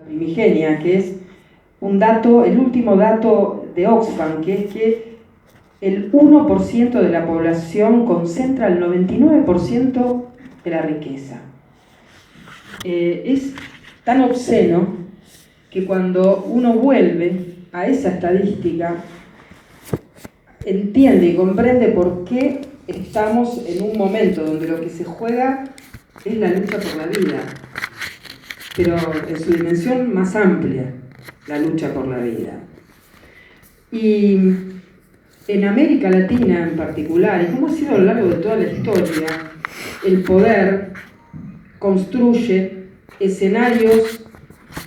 primigenia, que es un dato, el último dato de Oxfam, que es que el 1% de la población concentra el 99% de la riqueza. Es tan obsceno que cuando uno vuelve a esa estadística, entiende y comprende por qué estamos en un momento donde lo que se juega es la lucha por la vida, pero en su dimensión más amplia, la lucha por la vida. Y en América Latina en particular, y como ha sido a lo largo de toda la historia, el poder construye escenarios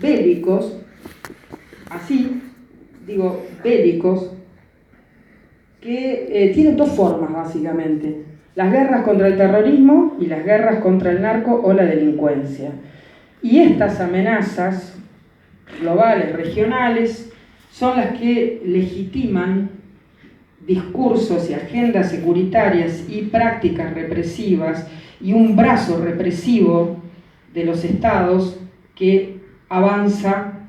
bélicos, así, digo, bélicos, que tienen dos formas básicamente: las guerras contra el terrorismo y las guerras contra el narco o la delincuencia. Y estas amenazas globales, regionales, son las que legitiman discursos y agendas securitarias y prácticas represivas y un brazo represivo de los estados que avanza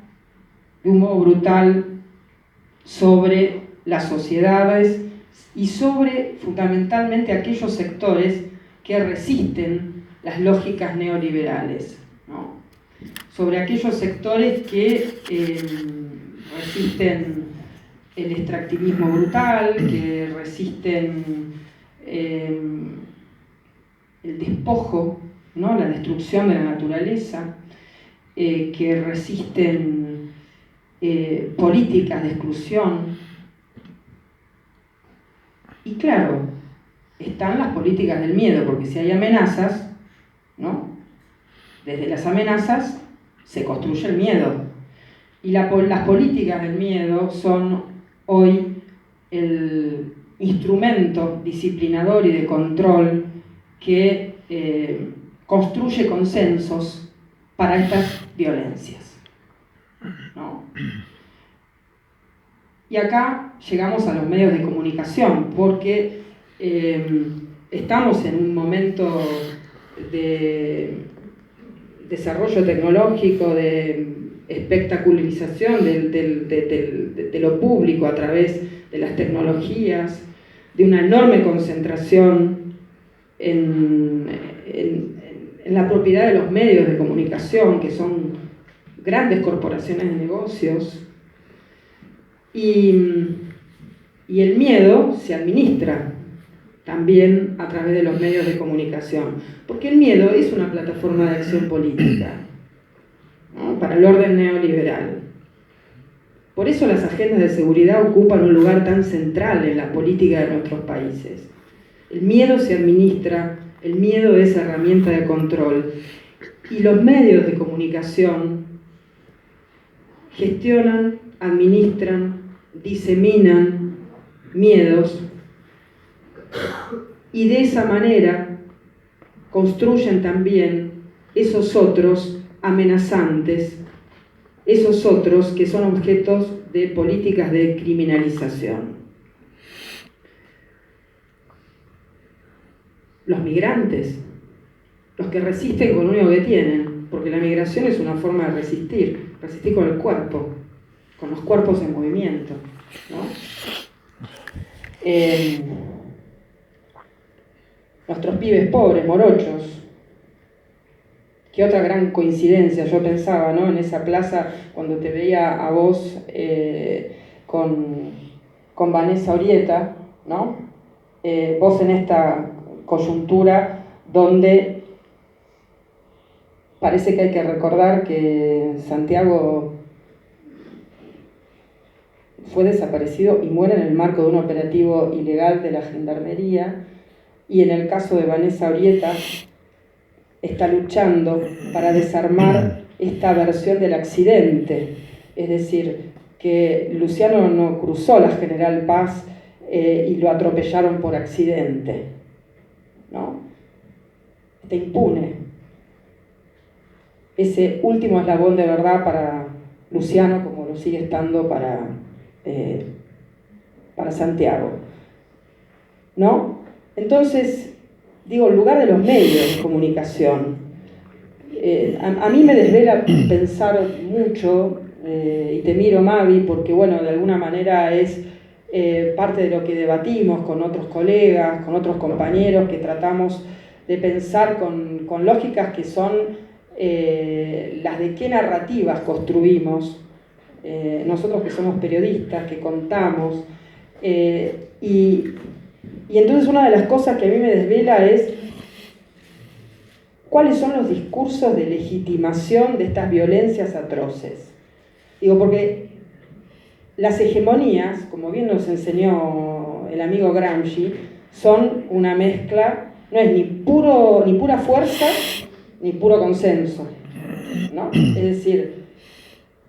de un modo brutal sobre las sociedades y sobre fundamentalmente aquellos sectores que resisten las lógicas neoliberales, ¿no? Sobre aquellos sectores que resisten el extractivismo brutal, que resisten el despojo, ¿no? La destrucción de la naturaleza, que resisten políticas de exclusión. Y claro, están las políticas del miedo, porque si hay amenazas, ¿no? Desde las amenazas se construye el miedo. Y las políticas del miedo son hoy el instrumento disciplinador y de control que construye consensos para estas violencias, ¿no? Y acá llegamos a los medios de comunicación, porque estamos en un momento de desarrollo tecnológico, de espectacularización de lo público a través de las tecnologías, de una enorme concentración en la propiedad de los medios de comunicación, que son grandes corporaciones de negocios, y el miedo se administra también a través de los medios de comunicación, porque el miedo es una plataforma de acción política, ¿no? Para el orden neoliberal. Por eso las agendas de seguridad ocupan un lugar tan central en la política de nuestros países. El miedo se administra, el miedo es herramienta de control, y los medios de comunicación gestionan, administran, diseminan miedos, y de esa manera construyen también esos otros amenazantes, esos otros que son objetos de políticas de criminalización. Los migrantes, los que resisten con lo único que tienen, porque la migración es una forma de resistir con el cuerpo, con los cuerpos en movimiento, ¿no? Nuestros pibes pobres, morochos. Qué otra gran coincidencia, yo pensaba, ¿no? En esa plaza, cuando te veía a vos con Vanessa Orieta, ¿no? Vos en esta coyuntura donde parece que hay que recordar que Santiago fue desaparecido y muere en el marco de un operativo ilegal de la Gendarmería, y en el caso de Vanessa Orieta está luchando para desarmar esta versión del accidente, es decir, que Luciano no cruzó la General Paz y lo atropellaron por accidente, ¿no? Está impune. Ese último eslabón de verdad para Luciano, como lo sigue estando para Santiago, ¿no? Entonces, digo, el lugar de los medios de comunicación. A mí me desvela pensar mucho, y te miro, Mavi, porque bueno, de alguna manera es parte de lo que debatimos con otros colegas, con otros compañeros, que tratamos de pensar con lógicas que son las de qué narrativas construimos, nosotros que somos periodistas, que contamos, y entonces una de las cosas que a mí me desvela es cuáles son los discursos de legitimación de estas violencias atroces. Digo, porque las hegemonías, como bien nos enseñó el amigo Gramsci, son una mezcla, no es ni pura fuerza ni puro consenso, ¿no? Es decir,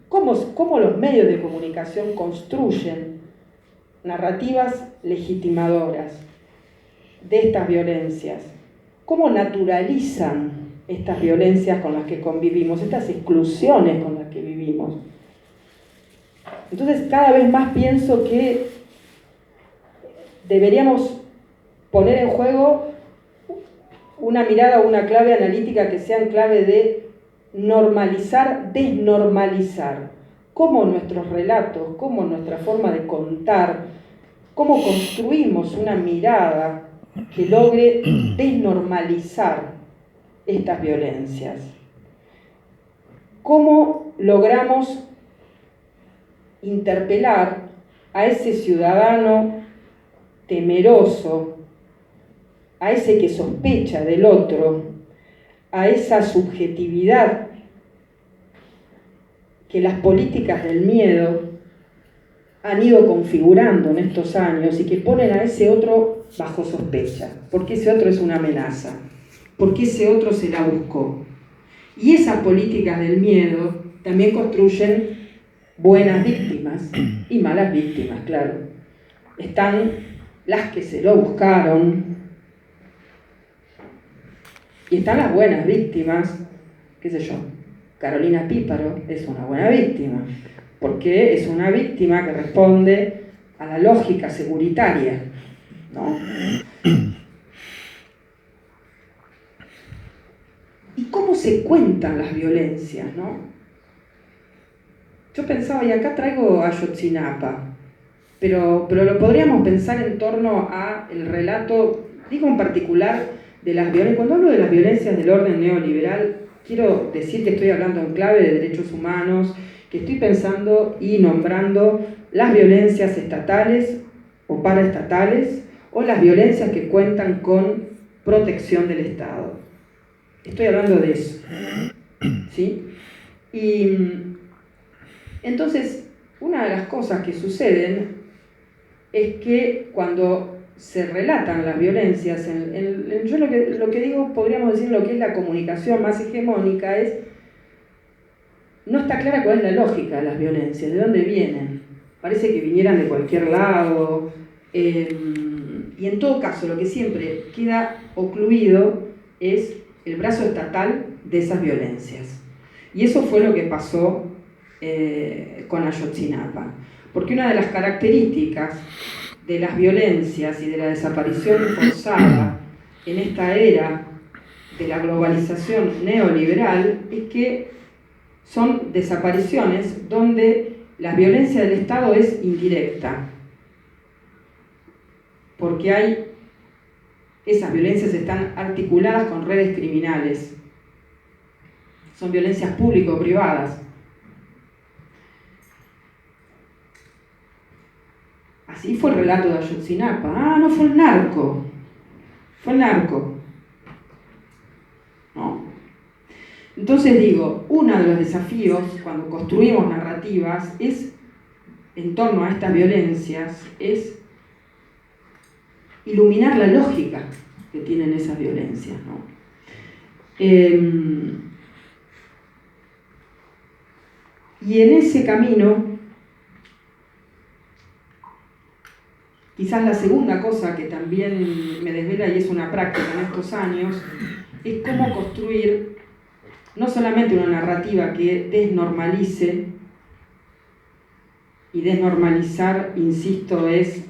¿cómo los medios de comunicación construyen narrativas legitimadoras de estas violencias? ¿Cómo naturalizan estas violencias con las que convivimos, estas exclusiones con las que vivimos? Entonces, cada vez más pienso que deberíamos poner en juego una mirada o una clave analítica que sean clave de normalizar, desnormalizar. Cómo nuestros relatos, cómo nuestra forma de contar, cómo construimos una mirada que logre desnormalizar estas violencias. ¿Cómo logramos interpelar a ese ciudadano temeroso, a ese que sospecha del otro, a esa subjetividad que las políticas del miedo han ido configurando en estos años y que ponen a ese otro bajo sospecha, porque ese otro es una amenaza, porque ese otro se la buscó? Y esas políticas del miedo también construyen buenas víctimas y malas víctimas, claro. Están las que se lo buscaron y están las buenas víctimas, qué sé yo. Carolina Píparo es una buena víctima, porque es una víctima que responde a la lógica seguritaria, ¿no? ¿Y cómo se cuentan las violencias, no? Yo pensaba, y acá traigo a Ayotzinapa, pero lo podríamos pensar en torno a el relato, digo en particular, de las violencias. Cuando hablo de las violencias del orden neoliberal, quiero decir que estoy hablando en clave de derechos humanos, que estoy pensando y nombrando las violencias estatales o paraestatales, o las violencias que cuentan con protección del Estado. Estoy hablando de eso, ¿sí? Y entonces, una de las cosas que suceden es que cuando se relatan las violencias, yo lo que digo, podríamos decir lo que es la comunicación más hegemónica, es no está clara cuál es la lógica de las violencias, de dónde vienen. Parece que vinieran de cualquier lado, y en todo caso lo que siempre queda ocluido es el brazo estatal de esas violencias. Y eso fue lo que pasó con Ayotzinapa. Porque una de las características de las violencias y de la desaparición forzada en esta era de la globalización neoliberal es que son desapariciones donde la violencia del Estado es indirecta, porque esas violencias están articuladas con redes criminales, son violencias público-privadas. Así fue el relato de Ayotzinapa. Ah, no fue el narco. Fue el narco. ¿No? Entonces digo, uno de los desafíos cuando construimos narrativas es, en torno a estas violencias, es iluminar la lógica que tienen esas violencias, ¿no? Y en ese camino, quizás la segunda cosa que también me desvela y es una práctica en estos años, es cómo construir no solamente una narrativa que desnormalice, y desnormalizar, insisto, es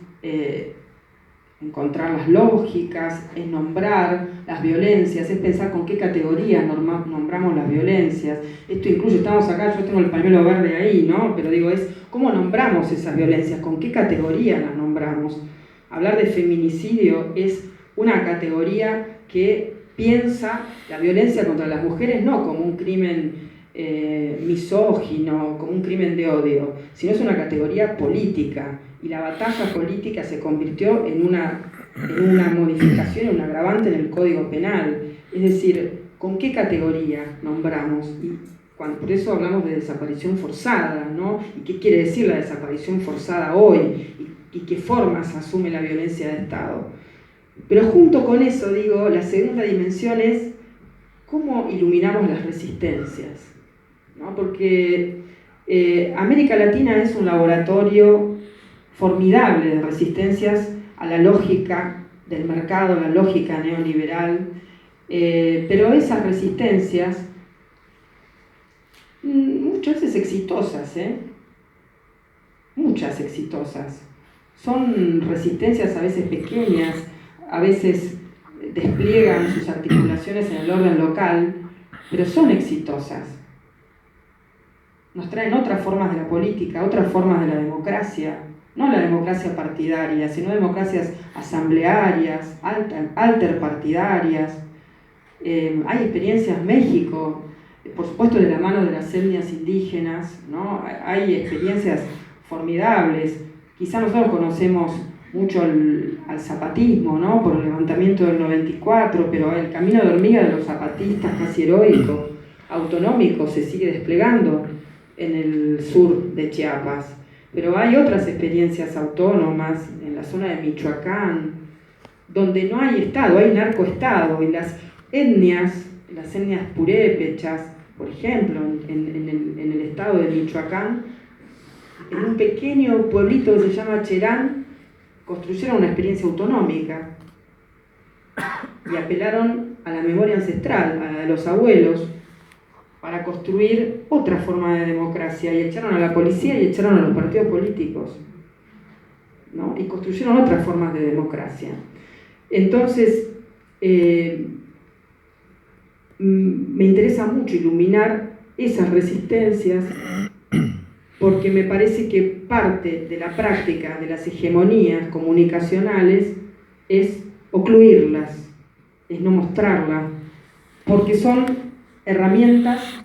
encontrar las lógicas, es nombrar las violencias, es pensar con qué categorías nombramos las violencias. Esto incluye, estamos acá, yo tengo el pañuelo verde ahí, ¿no? Pero digo, es cómo nombramos esas violencias, con qué categorías las nombramos. Hablar de feminicidio es una categoría que piensa la violencia contra las mujeres no como un crimen misógino, como un crimen de odio, sino es una categoría política, y la batalla política se convirtió en una modificación, en un agravante en el Código Penal. Es decir, ¿con qué categoría nombramos? Y por eso hablamos de desaparición forzada, ¿no? ¿Y qué quiere decir la desaparición forzada hoy? ¿Y qué formas asume la violencia de Estado? Pero junto con eso, digo, la segunda dimensión es cómo iluminamos las resistencias, ¿no? Porque América Latina es un laboratorio formidable de resistencias a la lógica del mercado, a la lógica neoliberal, pero esas resistencias, muchas veces exitosas, muchas exitosas, son resistencias a veces pequeñas, a veces despliegan sus articulaciones en el orden local, pero son exitosas. Nos traen otras formas de la política, otras formas de la democracia, no la democracia partidaria, sino democracias asamblearias, alterpartidarias. Hay experiencias en México, por supuesto de la mano de las etnias indígenas, ¿no? Hay experiencias formidables. Quizá nosotros conocemos mucho al zapatismo, ¿no? Por el levantamiento del 94, pero el camino de hormiga de los zapatistas, casi heroico, autonómico, se sigue desplegando en el sur de Chiapas. Pero hay otras experiencias autónomas en la zona de Michoacán, donde no hay Estado, hay narcoestado, y las etnias purépechas, por ejemplo, en el estado de Michoacán, en un pequeño pueblito que se llama Cherán, construyeron una experiencia autonómica y apelaron a la memoria ancestral, a la de los abuelos, para construir otra forma de democracia, y echaron a la policía y echaron a los partidos políticos, ¿no? Y construyeron otras formas de democracia. Entonces, me interesa mucho iluminar esas resistencias, porque me parece que parte de la práctica de las hegemonías comunicacionales es ocluirlas, es no mostrarlas, porque son herramientas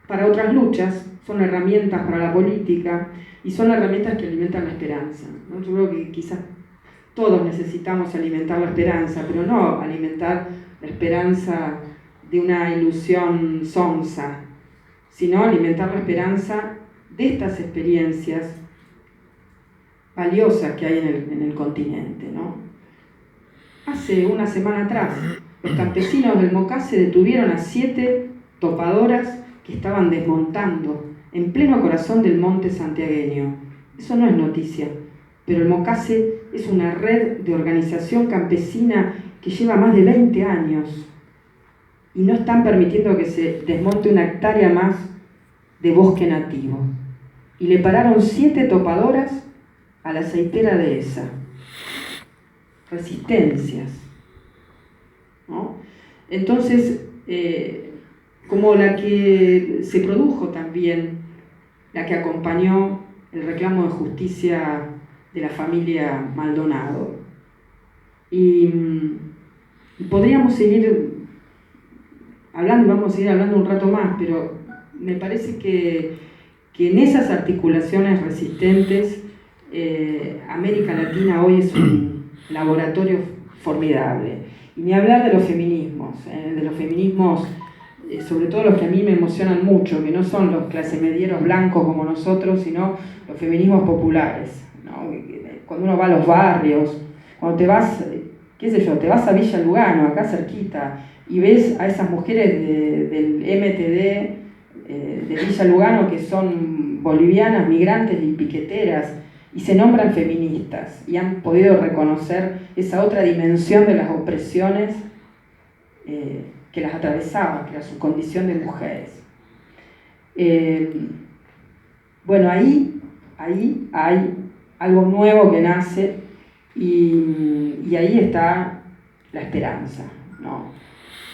para otras luchas, son herramientas para la política y son herramientas que alimentan la esperanza, ¿no? Yo creo que quizás todos necesitamos alimentar la esperanza, pero no alimentar la esperanza de una ilusión sonsa, sino alimentar la esperanza de estas experiencias valiosas que hay en el continente, ¿no? Hace una semana atrás, los campesinos del Mocase detuvieron a 7 topadoras que estaban desmontando en pleno corazón del monte santiagueño. Eso no es noticia, pero el Mocase es una red de organización campesina que lleva más de 20 años y no están permitiendo que se desmonte una hectárea más de bosque nativo. Y le pararon 7 topadoras a la aceitera de esa. Resistencias, ¿no? Entonces, como la que se produjo también, la que acompañó el reclamo de justicia de la familia Maldonado. Y podríamos seguir hablando, y vamos a seguir hablando un rato más, pero me parece que en esas articulaciones resistentes, América Latina hoy es un laboratorio formidable. Y ni hablar de los feminismos, sobre todo los que a mí me emocionan mucho, que no son los clasemedieros blancos como nosotros, sino los feminismos populares, ¿no? Cuando uno va a los barrios, cuando te vas, qué sé yo, te vas a Villa Lugano, acá cerquita, y ves a esas mujeres del MTD de Villa Lugano que son bolivianas, migrantes y piqueteras, y se nombran feministas, y han podido reconocer esa otra dimensión de las opresiones que las atravesaban, que era su condición de mujeres. Bueno, ahí hay algo nuevo que nace, Y ahí está la esperanza, ¿no?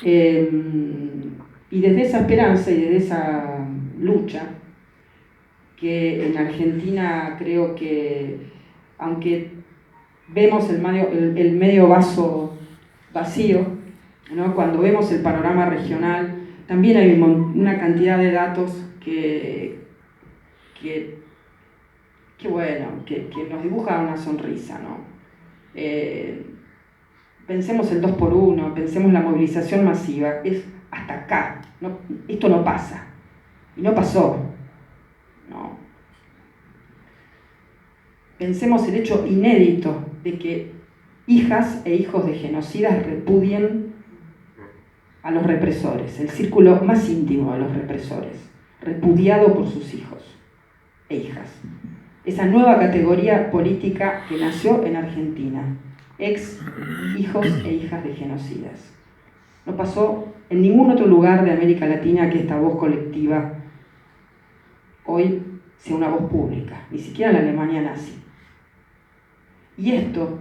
Y desde esa esperanza y desde esa lucha, que en Argentina creo que, aunque vemos el medio vaso vacío, ¿no? Cuando vemos el panorama regional, también hay una cantidad de datos que nos dibujan una sonrisa, ¿no? Pensemos el 2x1, pensemos la movilización masiva, es hasta acá, ¿no? Esto no pasa, y no pasó, ¿no? Pensemos el hecho inédito de que hijas e hijos de genocidas repudien a los represores, el círculo más íntimo de los represores, repudiado por sus hijos e hijas. Esa nueva categoría política que nació en Argentina, ex hijos e hijas de genocidas. No pasó en ningún otro lugar de América Latina que esta voz colectiva hoy sea una voz pública, ni siquiera en la Alemania nazi. Y esto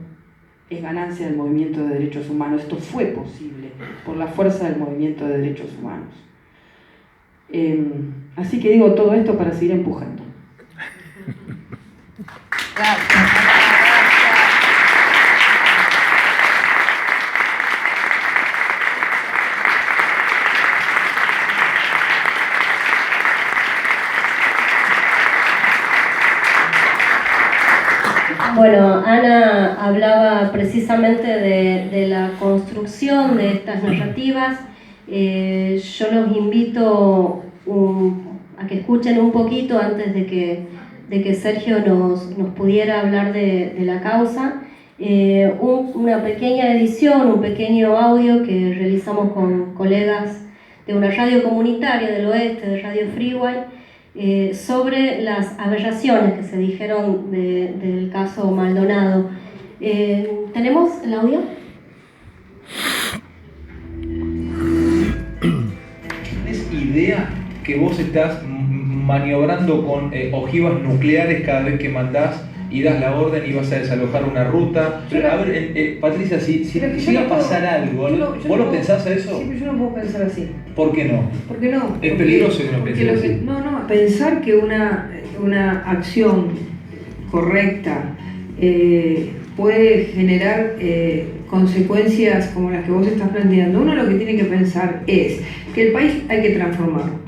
es ganancia del movimiento de derechos humanos. Esto fue posible por la fuerza del movimiento de derechos humanos. Así que digo todo esto para seguir empujando. Gracias. Bueno, Ana hablaba precisamente de la construcción de estas narrativas. Yo los invito a que escuchen un poquito antes de que Sergio nos pudiera hablar de la causa. Una pequeña edición, un pequeño audio que realizamos con colegas de una radio comunitaria del oeste, de Radio Freeway, sobre las aberraciones que se dijeron del caso Maldonado. ¿Tenemos el audio? ¿Tienes idea que vos estás maniobrando con ojivas nucleares cada vez que mandás y das la orden y vas a desalojar una ruta? A ver, Patricia, si llega a pasar algo, ¿vos lo pensás a eso? Sí, pero yo no puedo pensar así. ¿Por qué no? ¿Por qué no? Es peligroso que no pienses así. No, pensar que una acción correcta puede generar consecuencias como las que vos estás planteando. Uno lo que tiene que pensar es que el país hay que transformarlo.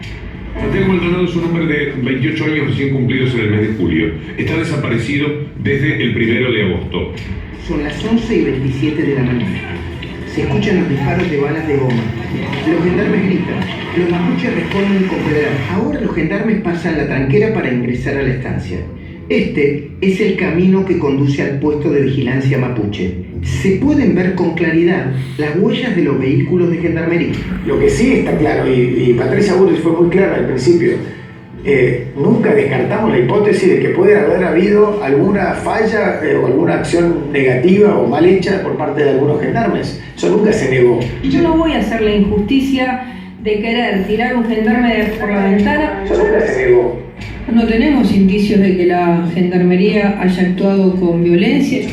Santiago Maldonado es un hombre de 28 años recién cumplidos en el mes de julio. Está desaparecido desde el 1 de agosto. Son las 11:27 de la mañana. Se escuchan los disparos de balas de goma. Los gendarmes gritan. Los mapuches responden con pedras. Ahora los gendarmes pasan la tranquera para ingresar a la estancia. Este es el camino que conduce al puesto de vigilancia mapuche. Se pueden ver con claridad las huellas de los vehículos de gendarmería. Lo que sí está claro, y Patricia Burris fue muy clara al principio, nunca descartamos la hipótesis de que puede haber habido alguna falla o alguna acción negativa o mal hecha por parte de algunos gendarmes. Eso nunca se negó. Yo no voy a hacer la injusticia de querer tirar un gendarme por la ventana. Eso nunca se negó. No tenemos indicios de que la gendarmería haya actuado con violencia.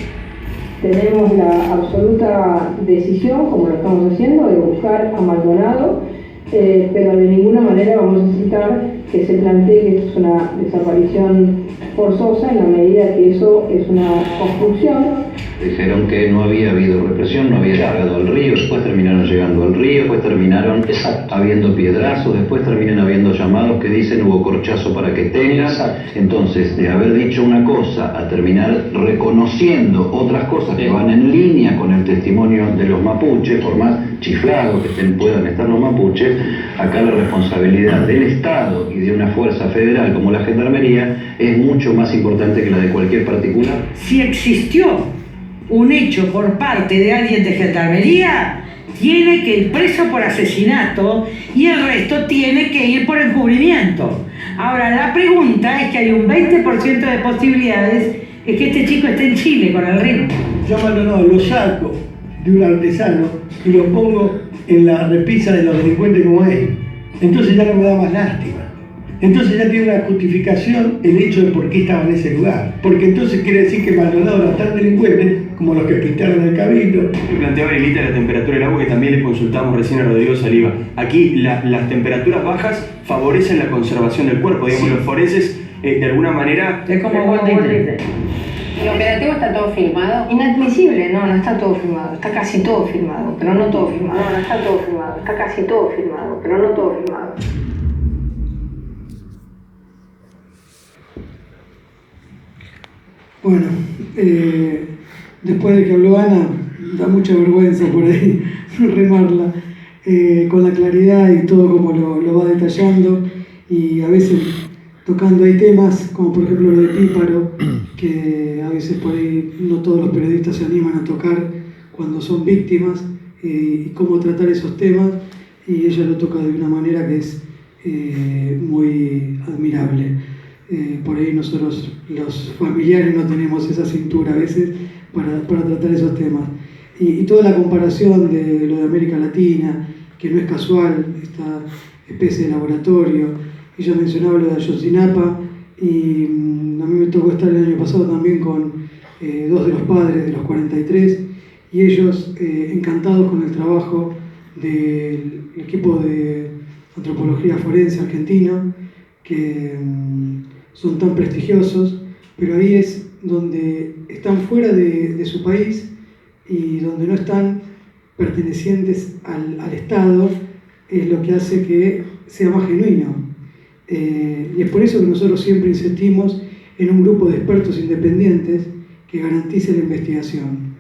Tenemos la absoluta decisión, como lo estamos haciendo, de buscar a Maldonado, pero de ninguna manera vamos a aceptar que se plantee que esto es una desaparición forzosa en la medida que eso es una construcción. Dijeron que no había habido represión, no había llegado al río, después terminaron llegando al río, después terminaron habiendo piedrazos, después terminan habiendo llamados que dicen hubo corchazo para que tengas. Entonces, de haber dicho una cosa a terminar reconociendo otras cosas que van en línea con el testimonio de los mapuches, por más chiflados que puedan estar los mapuches, acá la responsabilidad del Estado y de una fuerza federal como la Gendarmería es mucho más importante que la de cualquier particular. Si existió un hecho por parte de alguien de Gendarmería, tiene que ir preso por asesinato y el resto tiene que ir por encubrimiento. Ahora, la pregunta es que hay un 20% de posibilidades de que este chico esté en Chile con el ritmo. Yo a Maldonado lo saco de un artesano y lo pongo en la repisa de los delincuentes como él. Entonces ya no me da más lástima. Entonces ya tiene una justificación el hecho de por qué estaba en ese lugar. Porque entonces quiere decir que Maldonado era tan delincuente como los que pintaron el cabildo. Planteaba Lilita la temperatura del agua, que también le consultamos recién a Rodrigo Saliba. Aquí las temperaturas bajas favorecen la conservación del cuerpo, digamos, sí. Los forenses de alguna manera... Es como Walt Disney. ¿El operativo está todo filmado? Inadmisible, no está todo filmado, está casi todo filmado, pero no todo filmado. No está todo filmado, está casi todo filmado, pero no todo filmado. Bueno, después de que habló Ana, da mucha vergüenza por ahí remarla, con la claridad y todo como lo va detallando, y a veces tocando hay temas, como por ejemplo lo de Píparo, que a veces por ahí no todos los periodistas se animan a tocar cuando son víctimas, y cómo tratar esos temas, y ella lo toca de una manera que es muy admirable. Por ahí nosotros los familiares no tenemos esa cintura a veces para tratar esos temas. Y toda la comparación de lo de América Latina, que no es casual, esta especie de laboratorio. Ella mencionaba lo de Ayotzinapa, y a mí me tocó estar el año pasado también con dos de los padres de los 43, y ellos encantados con el trabajo del equipo de antropología forense argentino, que son tan prestigiosos, pero ahí es donde están fuera de su país y donde no están pertenecientes al Estado, es lo que hace que sea más genuino. Y es por eso que nosotros siempre insistimos en un grupo de expertos independientes que garantice la investigación,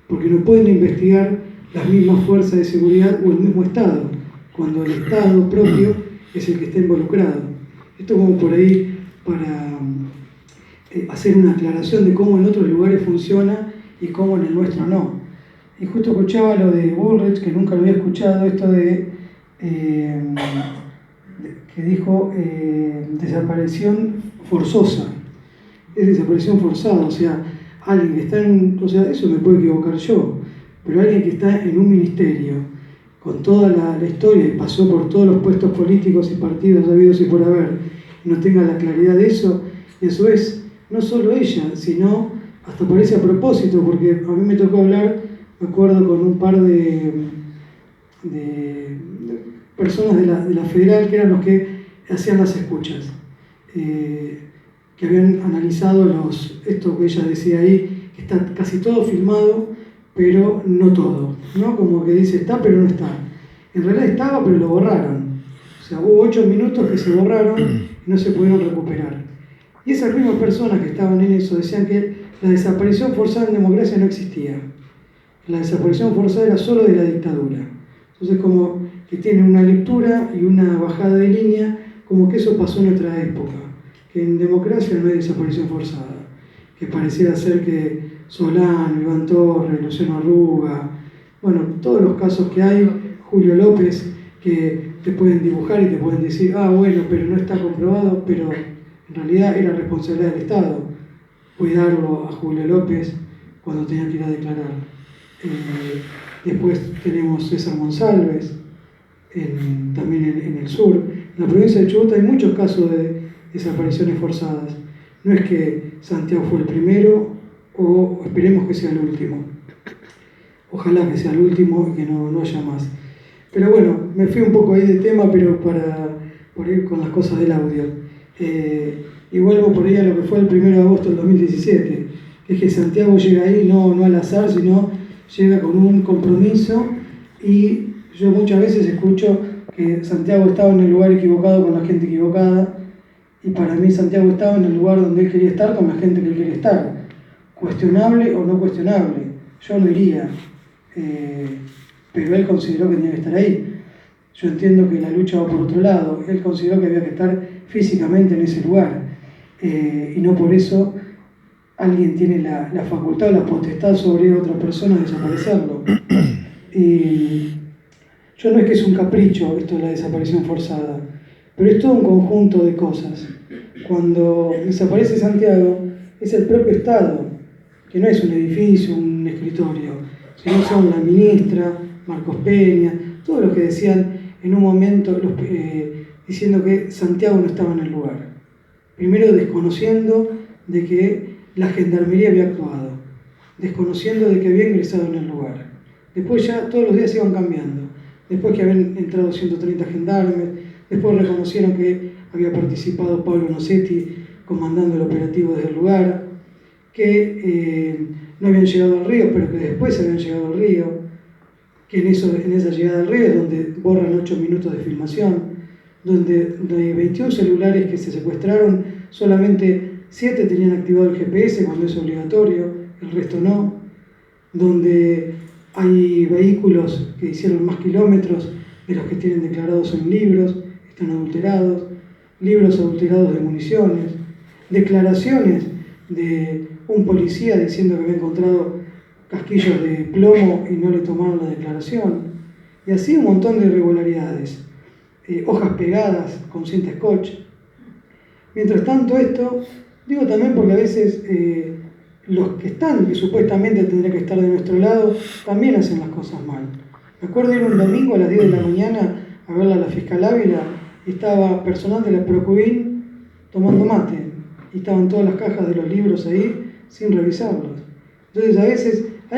porque no pueden investigar las mismas fuerzas de seguridad o el mismo Estado, cuando el Estado propio es el que está involucrado. Esto como por ahí para hacer una aclaración de cómo en otros lugares funciona y cómo en el nuestro no. Y justo escuchaba lo de Bullrich, que nunca lo había escuchado, esto de que dijo desaparición forzosa. Es desaparición forzada, o sea, alguien que está o sea, eso me puedo equivocar yo, pero alguien que está en un ministerio con toda la historia y pasó por todos los puestos políticos y partidos habidos y por haber, no tenga la claridad de eso, y eso es no solo ella, sino hasta parece a propósito, porque a mí me tocó hablar, me acuerdo, con un par de personas de la Federal, que eran los que hacían las escuchas, que habían analizado esto que ella decía ahí, que está casi todo filmado, pero no todo, ¿no? Como que dice está, pero no está. En realidad estaba, pero lo borraron. O sea, hubo 8 minutos que se borraron y no se pudieron recuperar. Y esas mismas personas que estaban en eso decían que la desaparición forzada en democracia no existía. La desaparición forzada era solo de la dictadura. Entonces, como que tienen una lectura y una bajada de línea, como que eso pasó en otra época. Que en democracia no hay desaparición forzada. Que pareciera ser que Solano, Iván Torres, Luciano Arruga, bueno, todos los casos que hay, Julio López, que te pueden dibujar y te pueden decir, bueno, pero no está comprobado, pero en realidad era responsabilidad del Estado cuidarlo a Julio López cuando tenía que ir a declarar. Después tenemos César Monsalves, también en el sur. En la provincia de Chubut hay muchos casos de desapariciones forzadas. No es que Santiago fue el primero, o esperemos que sea el último. Ojalá que sea el último y que no haya más. Pero bueno, me fui un poco ahí de tema, pero por ir con las cosas del audio. Y vuelvo por ahí a lo que fue el 1 de agosto del 2017, que es que Santiago llega ahí no al azar, sino llega con un compromiso, y yo muchas veces escucho que Santiago estaba en el lugar equivocado con la gente equivocada, y para mí Santiago estaba en el lugar donde él quería estar con la gente que él quería estar. Cuestionable o no cuestionable, yo no iría, pero él consideró que tenía que estar ahí. Yo entiendo que la lucha va por otro lado, él consideró que había que estar físicamente en ese lugar, y no por eso alguien tiene la facultad o la potestad sobre otra persona de desaparecerlo. Y yo no es que es un capricho esto de la desaparición forzada, pero es todo un conjunto de cosas. Cuando desaparece Santiago, es el propio Estado, que no es un edificio, un escritorio, sino son la ministra, Marcos Peña, todos los que decían en un momento, diciendo que Santiago no estaba en el lugar. Primero desconociendo de que la Gendarmería había actuado, desconociendo de que había ingresado en el lugar. Después ya todos los días iban cambiando. Después que habían entrado 130 gendarmes, después reconocieron que había participado Pablo Nocetti comandando el operativo desde el lugar, que no habían llegado al río, pero que después habían llegado al río, que en esa llegada al río es donde borran 8 minutos de filmación, donde de 21 celulares que se secuestraron, solamente 7 tenían activado el GPS cuando es obligatorio, el resto no, donde hay vehículos que hicieron más kilómetros de los que tienen declarados en libros, están adulterados, libros adulterados de municiones, declaraciones de un policía diciendo que había encontrado casquillos de plomo y no le tomaron la declaración, y así un montón de irregularidades, hojas pegadas con cinta scotch. Mientras tanto esto, digo también porque a veces los que están, que supuestamente tendrían que estar de nuestro lado, también hacen las cosas mal. Me acuerdo ir un domingo a las 10 de la mañana a verla a la fiscal Ávila, y estaba personal de la Procubín tomando mate, y estaban todas las cajas de los libros ahí sin revisarlos. Entonces a veces no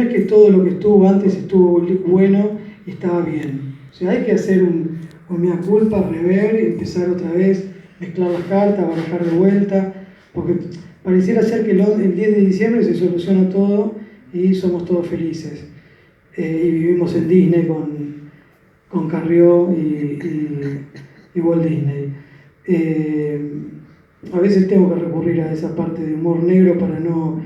es que todo lo que estuvo antes estuvo bueno y estaba bien. O sea, hay que hacer un mea culpa, rever, empezar otra vez, mezclar las cartas, barajar de vuelta, porque pareciera ser que el 10 de diciembre se soluciona todo y somos todos felices. Y vivimos en Disney con Carrió y Walt Disney. A veces tengo que recurrir a esa parte de humor negro para no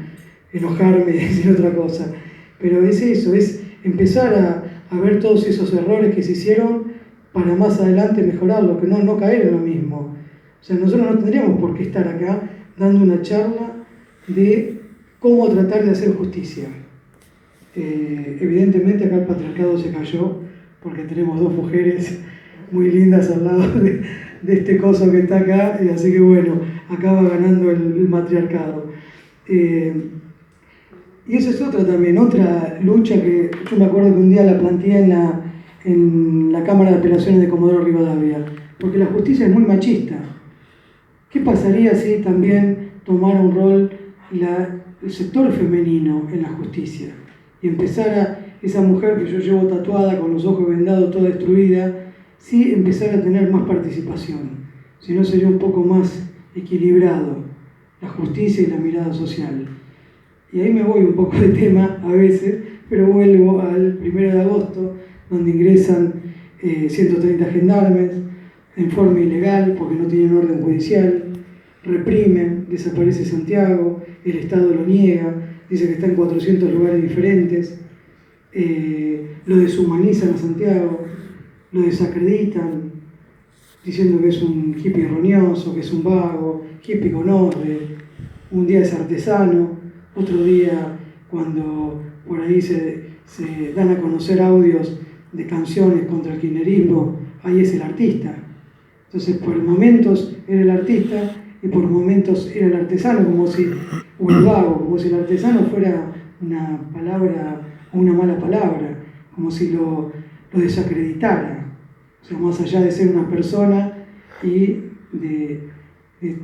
enojarme y decir otra cosa. Pero es eso, es empezar a ver todos esos errores que se hicieron para más adelante mejorarlo, que no caer en lo mismo. O sea, nosotros no tendríamos por qué estar acá dando una charla de cómo tratar de hacer justicia. Evidentemente acá el patriarcado se cayó porque tenemos 2 mujeres muy lindas al lado de este coso que está acá, y así que bueno, acaba ganando el matriarcado. Y esa es otra lucha que yo me acuerdo que un día la planteé en la Cámara de Apelaciones de Comodoro Rivadavia, porque la justicia es muy machista. ¿Qué pasaría si también tomara un rol el sector femenino en la justicia? Y empezara esa mujer que yo llevo tatuada, con los ojos vendados, toda destruida, si empezara a tener más participación, si no sería un poco más equilibrado la justicia y la mirada social. Y ahí me voy un poco de tema a veces, pero vuelvo al 1 de agosto, donde ingresan 130 gendarmes en forma ilegal porque no tienen orden judicial, reprimen, desaparece Santiago, el Estado lo niega, dice que está en 400 lugares diferentes, lo deshumanizan a Santiago, lo desacreditan, diciendo que es un hippie roñoso, que es un vago, hippie con orden, un día es artesano, otro día cuando por ahí se dan a conocer audios de canciones contra el kirchnerismo, ahí es el artista. Entonces por momentos era el artista y por momentos era el artesano, o el vago, como si el artesano fuera una palabra o una mala palabra, como si lo desacreditara. O sea, más allá de ser una persona y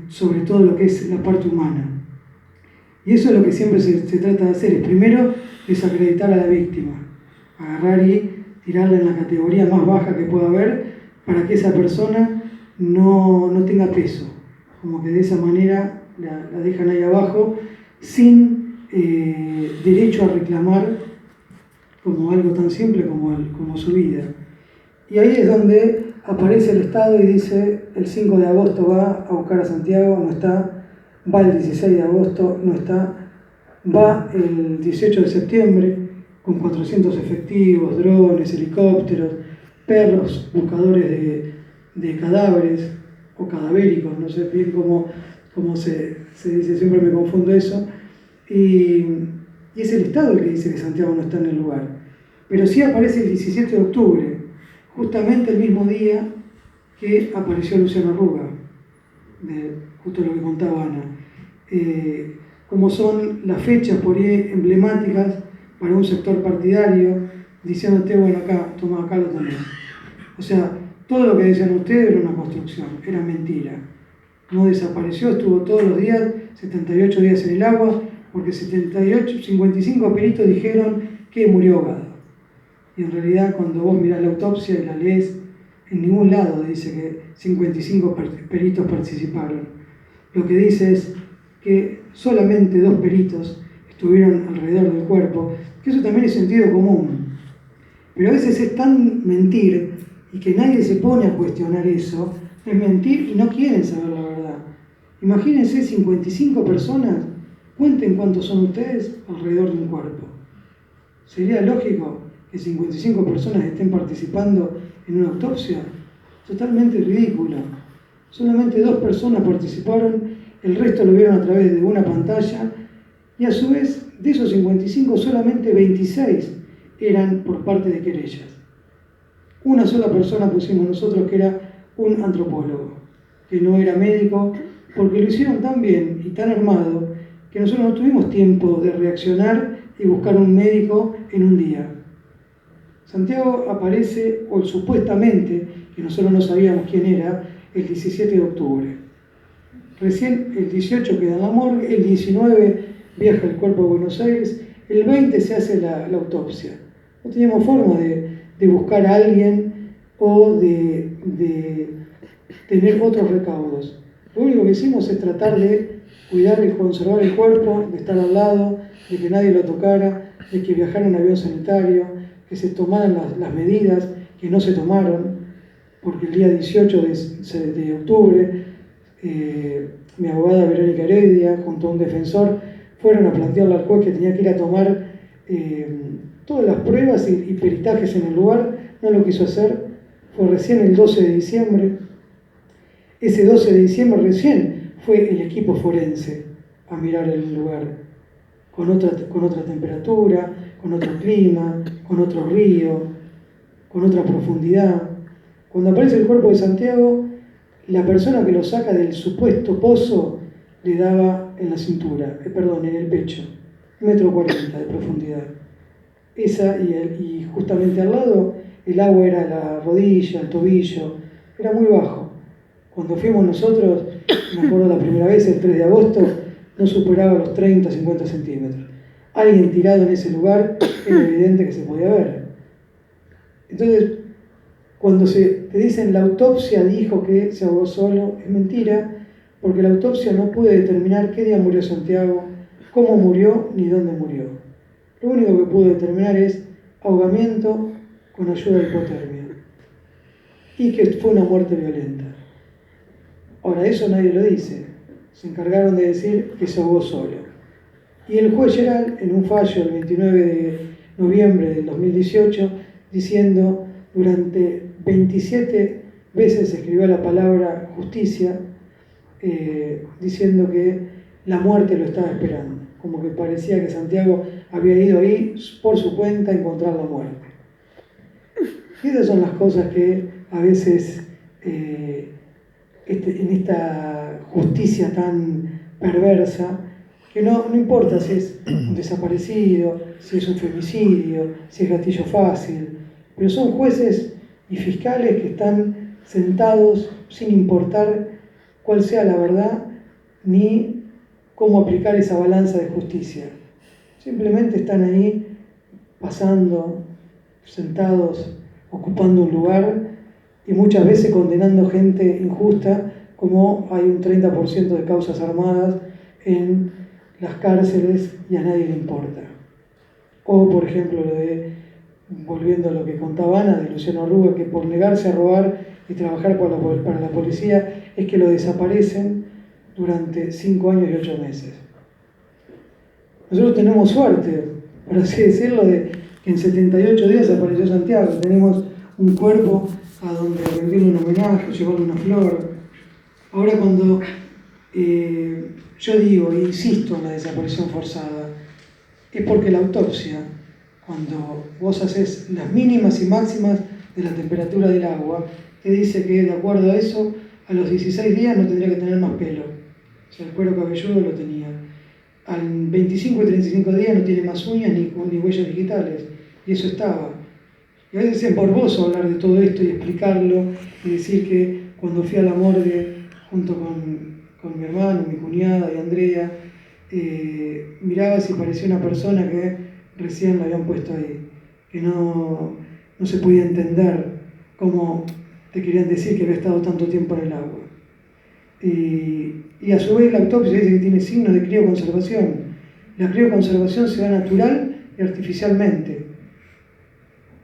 sobre todo lo que es la parte humana. Y eso es lo que siempre se trata de hacer, es primero desacreditar a la víctima, agarrar y tirarla en la categoría más baja que pueda haber para que esa persona no tenga peso, como que de esa manera la dejan ahí abajo sin derecho a reclamar como algo tan simple como su vida. Y ahí es donde aparece el Estado y dice: el 5 de agosto va a buscar a Santiago, no está; va el 16 de agosto, no está; va el 18 de septiembre con 400 efectivos, drones, helicópteros, perros buscadores de cadáveres o cadavéricos, no sé bien cómo se dice, siempre me confundo eso, y es el Estado el que dice que Santiago no está en el lugar. Pero sí aparece el 17 de octubre, justamente el mismo día que apareció Luciano Arruga, justo lo que contaba Ana. Como son las fechas por ahí emblemáticas para un sector partidario, diciéndote: bueno, acá, toma, acá lo tenés. O sea, todo lo que decían ustedes era una construcción, era mentira. No desapareció, estuvo todos los días, 78 días en el agua, porque 55 peritos dijeron que murió ahogado. Y en realidad cuando vos mirás la autopsia y la lees, en ningún lado dice que 55 peritos participaron. Lo que dice es que solamente 2 peritos estuvieron alrededor del cuerpo, que eso también es sentido común. Pero a veces es tan mentir y que nadie se pone a cuestionar eso, es mentir y no quieren saber la verdad. Imagínense 55 personas, cuenten cuántos son ustedes alrededor de un cuerpo. ¿Sería lógico que 55 personas estén participando en una autopsia? Totalmente ridículo. Solamente 2 personas participaron, el resto lo vieron a través de una pantalla y a su vez de esos 55 solamente 26 eran por parte de querellas. Una sola persona pusimos nosotros que era un antropólogo, que no era médico, porque lo hicieron tan bien y tan armado que nosotros no tuvimos tiempo de reaccionar y buscar un médico en un día. Santiago aparece, o supuestamente, que nosotros no sabíamos quién era, el 17 de octubre. Recién el 18 queda en la morgue, el 19 viaja el cuerpo a Buenos Aires, el 20 se hace la autopsia. No teníamos forma de buscar a alguien o de tener otros recaudos. Lo único que hicimos es tratar de cuidar y conservar el cuerpo, de estar al lado, de que nadie lo tocara, de que viajara en avión sanitario, que se tomaran las medidas que no se tomaron, porque el día 18 de octubre mi abogada Verónica Heredia, junto a un defensor, fueron a plantearle al juez que tenía que ir a tomar todas las pruebas y peritajes en el lugar. No lo quiso hacer, fue recién el 12 de diciembre. Ese 12 de diciembre recién fue el equipo forense a mirar el lugar, con otra temperatura, con otro clima, con otro río, con otra profundidad. Cuando aparece el cuerpo de Santiago, la persona que lo saca del supuesto pozo le daba en la cintura, en el pecho, 1,40 metros de profundidad. Esa y justamente al lado el agua era la rodilla, el tobillo, era muy bajo. Cuando fuimos nosotros, me acuerdo la primera vez, el 3 de agosto, no superaba los 30, 50 centímetros. Alguien tirado en ese lugar, era evidente que se podía ver. Entonces, cuando te dicen la autopsia dijo que se ahogó solo, es mentira, porque la autopsia no puede determinar qué día murió Santiago, cómo murió, ni dónde murió. Lo único que pudo determinar es ahogamiento con ayuda de hipotermia y que fue una muerte violenta. Ahora, eso nadie lo dice. Se encargaron de decir que se ahogó solo. Y el juez Geral, en un fallo el 29 de noviembre del 2018, diciendo durante 27 veces escribió la palabra justicia, diciendo que la muerte lo estaba esperando, como que parecía que Santiago había ido ahí por su cuenta a encontrar la muerte. Y esas son las cosas que a veces en esta justicia tan perversa, que no importa si es un desaparecido, si es un femicidio, si es gatillo fácil, pero son jueces y fiscales que están sentados sin importar cuál sea la verdad ni cómo aplicar esa balanza de justicia. Simplemente están ahí pasando, sentados, ocupando un lugar y muchas veces condenando gente injusta, como hay un 30% de causas armadas en las cárceles y a nadie le importa. O, por ejemplo, volviendo a lo que contaba Ana, de Luciano Arruga, que por negarse a robar y trabajar para la policía es que lo desaparecen durante 5 años y 8 meses. Nosotros tenemos suerte, por así decirlo, de que en 78 días apareció Santiago. Tenemos un cuerpo a donde rendirle un homenaje, llevarle una flor. Ahora cuando yo digo e insisto en la desaparición forzada, es porque la autopsia, cuando vos haces las mínimas y máximas de la temperatura del agua, te dice que de acuerdo a eso, a los 16 días no tendría que tener más pelo. O sea, el cuero cabelludo lo tenía. Al 25 y 35 días no tiene más uñas ni huellas digitales. Y eso estaba. Y a veces es morboso hablar de todo esto y explicarlo y decir que cuando fui a la morgue junto con mi hermano, mi cuñada y Andrea, mirabas y parecía una persona que recién la habían puesto ahí, que no se podía entender cómo te querían decir que había estado tanto tiempo en el agua. Y a su vez la autopsia dice que tiene signos de crioconservación. La crioconservación se da natural y artificialmente.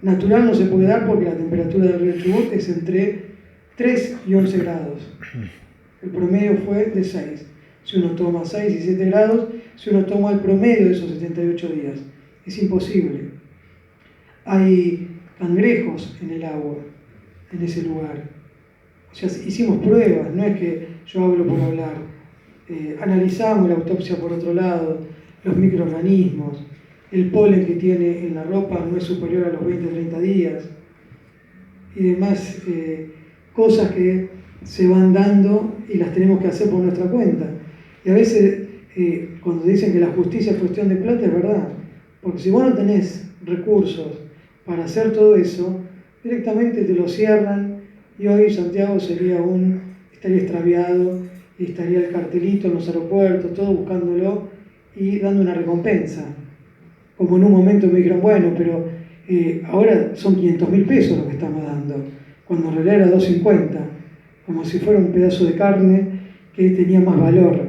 Natural no se puede dar porque la temperatura del río Chubut es entre 3 y 11 grados. El promedio fue de 6. Si uno toma 6 y 7 grados, si uno toma el promedio de esos 78 días. Es imposible. Hay cangrejos en el agua, en ese lugar. O sea, hicimos pruebas, no es que yo hablo por hablar. Analizamos la autopsia por otro lado, los microorganismos, el polen que tiene en la ropa no es superior a los 20-30 días y demás cosas que se van dando y las tenemos que hacer por nuestra cuenta. Y a veces cuando dicen que la justicia es cuestión de plata, es verdad, porque si vos no tenés recursos para hacer todo eso, directamente te lo cierran y hoy Santiago estaría extraviado y estaría el cartelito en los aeropuertos, todo buscándolo y dando una recompensa. Como en un momento me dijeron, bueno, pero ahora son 500.000 pesos lo que estamos dando, cuando en realidad era 250, como si fuera un pedazo de carne que tenía más valor.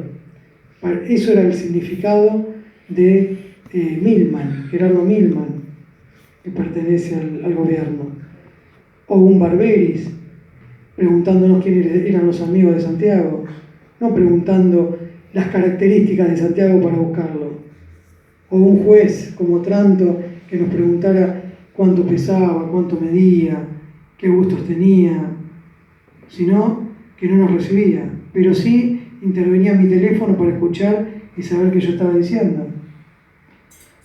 Eso era el significado de Milman, Gerardo Milman, que pertenece al gobierno. O un Barberis, preguntándonos quiénes eran los amigos de Santiago, no preguntando las características de Santiago para buscarlo. O un juez como Tranto que nos preguntara cuánto pesaba, cuánto medía, qué gustos tenía, sino que no nos recibía, pero sí intervenía en mi teléfono para escuchar y saber qué yo estaba diciendo.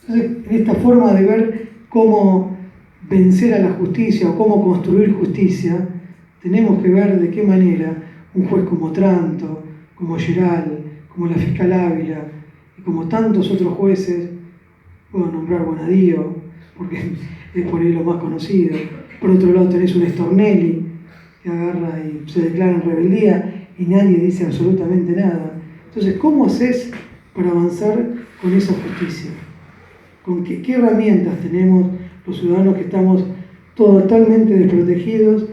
Entonces, en esta forma de ver cómo vencer a la justicia o cómo construir justicia, tenemos que ver de qué manera un juez como Tranto, como Geral, como la fiscal Ávila y como tantos otros jueces, puedo nombrar Bonadío, porque es por ahí lo más conocido. Por otro lado tenés un Stornelli que agarra y se declara en rebeldía y nadie dice absolutamente nada. Entonces, ¿cómo haces para avanzar con esa justicia? ¿Con qué herramientas tenemos los ciudadanos que estamos totalmente desprotegidos?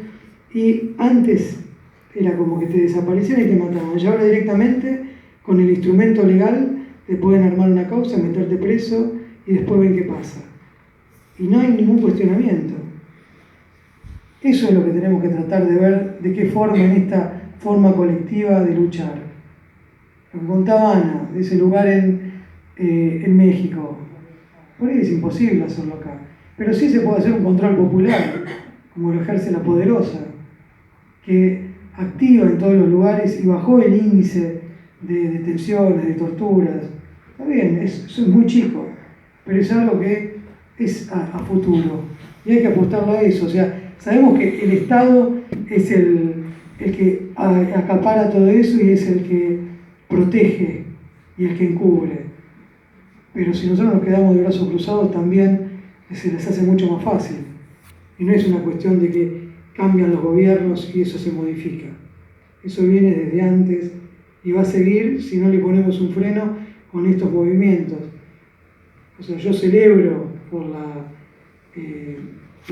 Y antes era como que te desaparecían y te mataban, y ahora directamente con el instrumento legal te pueden armar una causa, meterte preso y después ven qué pasa. Y no hay ningún cuestionamiento. Eso es lo que tenemos que tratar de ver, de qué forma, en esta forma colectiva de luchar. Lo que contaba Ana, de ese lugar en México, por ahí es imposible hacerlo acá, pero sí se puede hacer un control popular, como lo ejerce La Poderosa, que activa en todos los lugares y bajó el índice de detenciones, de torturas. Está bien, eso es muy chico, pero es algo que es a futuro y hay que apostarle a eso. O sea, sabemos que el Estado es el que acapara todo eso y es el que protege y el que encubre. Pero si nosotros nos quedamos de brazos cruzados también se les hace mucho más fácil. Y no es una cuestión de que cambian los gobiernos y eso se modifica. Eso viene desde antes y va a seguir si no le ponemos un freno con estos movimientos. O sea, yo celebro por la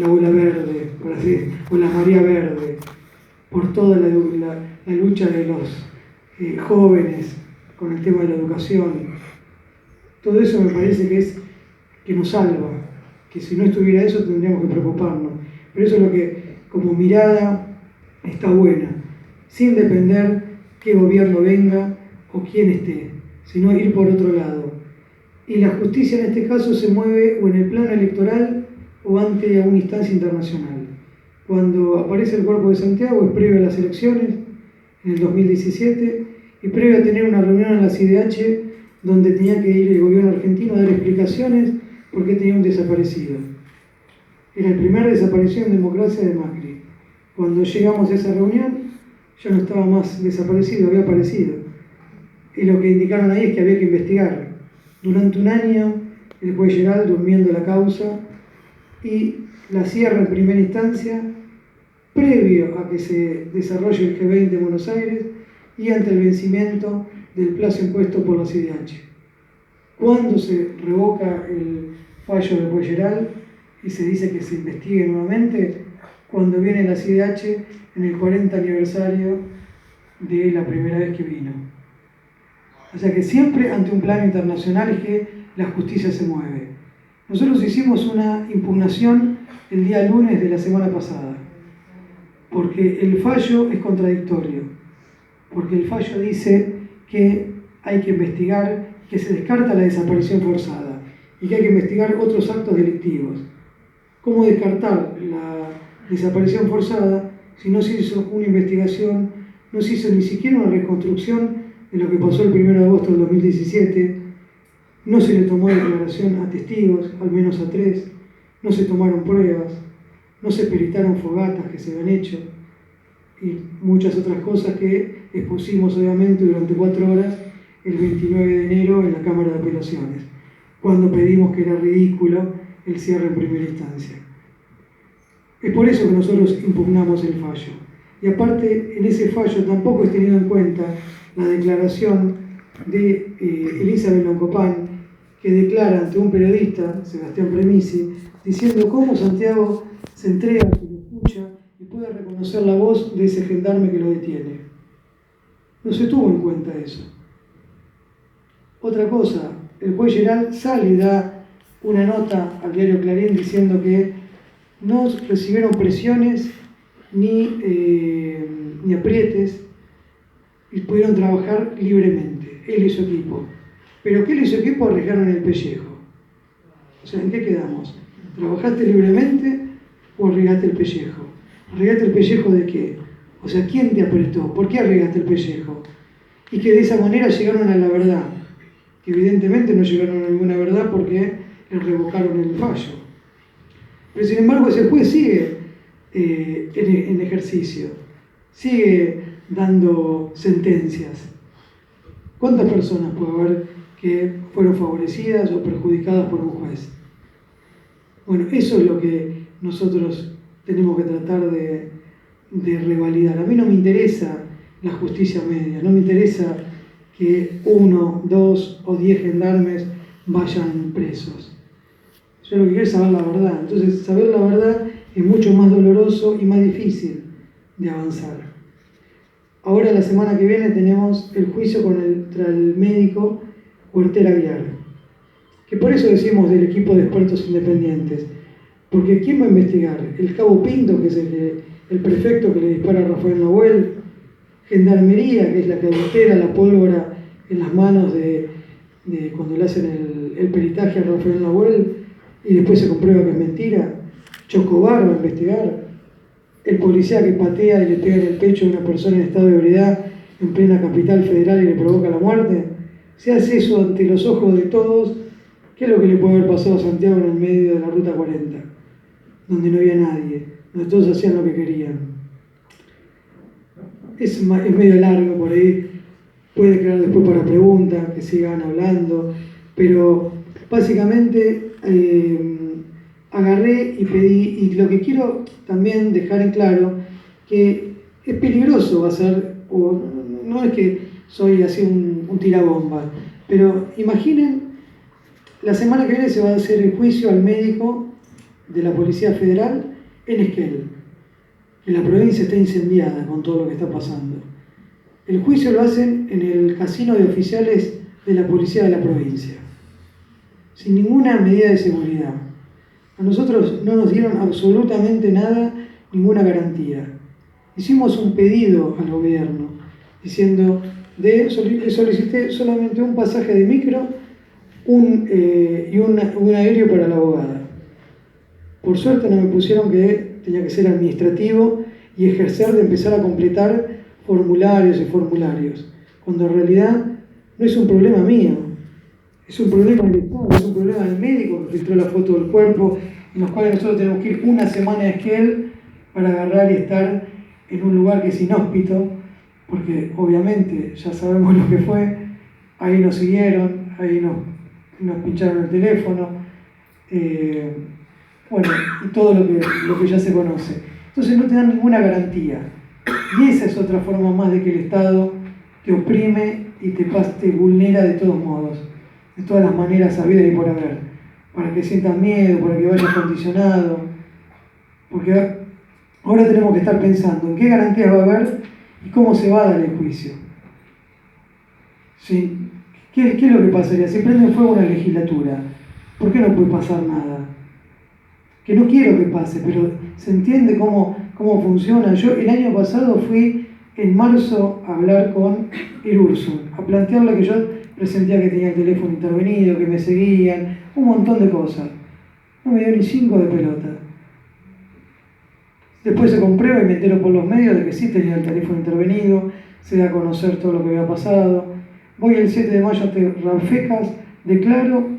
ola verde, por así decirlo, o la marea verde, por toda la lucha de los jóvenes con el tema de la educación. Todo eso me parece que nos salva, que si no estuviera eso tendríamos que preocuparnos. Pero eso es lo que, como mirada, está buena, sin depender qué gobierno venga o quién esté, sino ir por otro lado. Y la justicia en este caso se mueve o en el plano electoral o ante una instancia internacional. Cuando aparece el Cuerpo de Santiago es previo a las elecciones, en el 2017, y previo a tener una reunión en la CIDH donde tenía que ir el gobierno argentino a dar explicaciones por qué tenía un desaparecido. Era el primer desaparecido en democracia de Macri. Cuando llegamos a esa reunión ya no estaba más desaparecido, había aparecido. Y lo que indicaron ahí es que había que investigar. Durante un año el juez Geral durmiendo la causa y la cierra en primera instancia previo a que se desarrolle el G20 en Buenos Aires y ante el vencimiento del plazo impuesto por la CIDH. cuando se revoca el fallo de Cuelleral y se dice que se investigue nuevamente, cuando viene la CIDH en el 40 aniversario de la primera vez que vino. O sea que siempre ante un plano internacional es que la justicia se mueve. Nosotros hicimos una impugnación el día lunes de la semana pasada, porque el fallo es contradictorio, porque el fallo dice que hay que investigar, que se descarta la desaparición forzada y que hay que investigar otros actos delictivos. ¿Cómo descartar la desaparición forzada si no se hizo una investigación, no se hizo ni siquiera una reconstrucción de lo que pasó el 1 de agosto del 2017, no se le tomó declaración a testigos, al menos a 3, no se tomaron pruebas, no se peritaron fogatas que se habían hecho y muchas otras cosas que expusimos obviamente durante 4 horas el 29 de enero en la Cámara de Apelaciones, cuando pedimos que era ridículo el cierre en primera instancia. Es por eso que nosotros impugnamos el fallo. Y aparte, en ese fallo tampoco es tenido en cuenta la declaración de Elizabeth Loncopán, que declara ante un periodista, Sebastián Premisi, diciendo cómo Santiago se entrega, que lo escucha y puede reconocer la voz de ese gendarme que lo detiene. No se tuvo en cuenta eso. Otra cosa, el juez Geral sale y da una nota al diario Clarín diciendo que no recibieron presiones ni aprietes y pudieron trabajar libremente, él y su equipo. Pero que él y su equipo arriesgaron el pellejo. O sea, ¿en qué quedamos? ¿Trabajaste libremente o arriesgaste el pellejo? ¿Arriesgaste el pellejo de qué? O sea, ¿quién te apretó? ¿Por qué arriesgaste el pellejo? Y que de esa manera llegaron a la verdad, que evidentemente no llegaron a ninguna verdad porque le revocaron el fallo. Pero sin embargo ese juez sigue en ejercicio, sigue dando sentencias. ¿Cuántas personas puede haber que fueron favorecidas o perjudicadas por un juez? Bueno, eso es lo que nosotros tenemos que tratar de revalidar. A mí no me interesa la justicia media, no me interesa que 1, 2 o 10 gendarmes vayan presos. Yo lo que quiero es saber la verdad. Entonces, saber la verdad es mucho más doloroso y más difícil de avanzar. Ahora, la semana que viene, tenemos el juicio contra el médico Huertel Aguiar, que por eso decimos del equipo de expertos independientes, porque ¿quién va a investigar? El cabo Pinto, que es el prefecto que le dispara a Rafael Nahuel, Gendarmería, que es la que adultera la pólvora en las manos de cuando le hacen el peritaje a Rafael Nahuel y después se comprueba que es mentira. Chocobar va a investigar. El policía que patea y le pega en el pecho a una persona en estado de ebriedad en plena capital federal y le provoca la muerte. Se hace eso ante los ojos de todos. ¿Qué es lo que le puede haber pasado a Santiago en el medio de la Ruta 40? Donde no había nadie, donde todos hacían lo que querían. Es medio largo por ahí, puede quedar después para preguntas, que sigan hablando, pero básicamente agarré y pedí, y lo que quiero también dejar en claro, que es peligroso hacer, o no es que soy así un tirabomba, pero imaginen, la semana que viene se va a hacer el juicio al médico de la Policía Federal en Esquel, que la provincia está incendiada con todo lo que está pasando. El juicio lo hacen en el casino de oficiales de la policía de la provincia, sin ninguna medida de seguridad. A nosotros no nos dieron absolutamente nada, ninguna garantía. Hicimos un pedido al gobierno diciendo, le solicité solamente un pasaje de micro y un aéreo para la abogada. Por suerte no me pusieron que tenía que ser administrativo y ejercer de empezar a completar formularios y formularios, cuando en realidad no es un problema mío, es un problema del Estado, es un problema del médico que filtró la foto del cuerpo, en los cuales nosotros tenemos que ir una semana a Esquel para agarrar y estar en un lugar que es inhóspito, porque obviamente ya sabemos lo que fue, ahí nos siguieron, ahí nos pincharon el teléfono, bueno, y todo lo que ya se conoce. Entonces no te dan ninguna garantía. Y esa es otra forma más de que el Estado te oprime y te vulnera de todos modos. de todas las maneras habidas y por haber, para que sientas miedo, para que vayas condicionado, porque ahora tenemos que estar pensando en qué garantías va a haber y cómo se va a dar el juicio. ¿Sí? ¿Qué es lo que pasaría? Si prende en fuego una legislatura, ¿por qué no puede pasar nada? Que no quiero que pase, pero se entiende cómo funciona. Yo el año pasado fui en marzo a hablar con Irursun, a plantearle que yo presentía que tenía el teléfono intervenido, que me seguían, un montón de cosas. No me dio ni 5 de pelota. Después se comprueba y me entero por los medios de que sí tenía el teléfono intervenido, se da a conocer todo lo que había pasado. Voy el 7 de mayo a Rafecas, declaro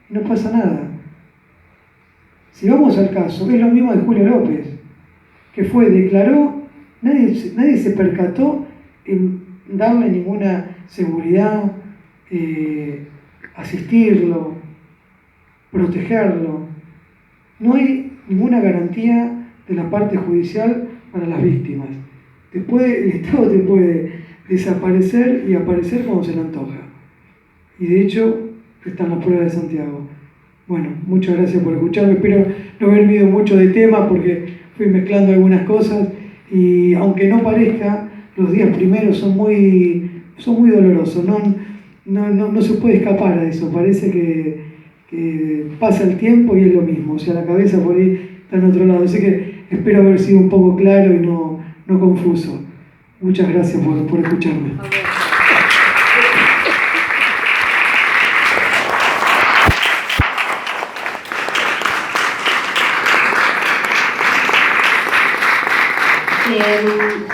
y no pasa nada. Si vamos al caso, es lo mismo de Julio López, que declaró, nadie se percató en darle ninguna seguridad, asistirlo, protegerlo. No hay ninguna garantía de la parte judicial para las víctimas. El Estado te puede desaparecer y aparecer cuando se le antoja. Y de hecho, están las pruebas de Santiago. Bueno, muchas gracias por escucharme. Espero no haber ido mucho de tema porque fui mezclando algunas cosas y aunque no parezca, los días primeros son muy dolorosos. No se puede escapar a eso. Parece que pasa el tiempo y es lo mismo. O sea, la cabeza por ahí está en otro lado. Así que espero haber sido un poco claro y no confuso. Muchas gracias por escucharme.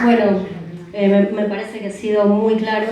Bueno, me parece que ha sido muy claro.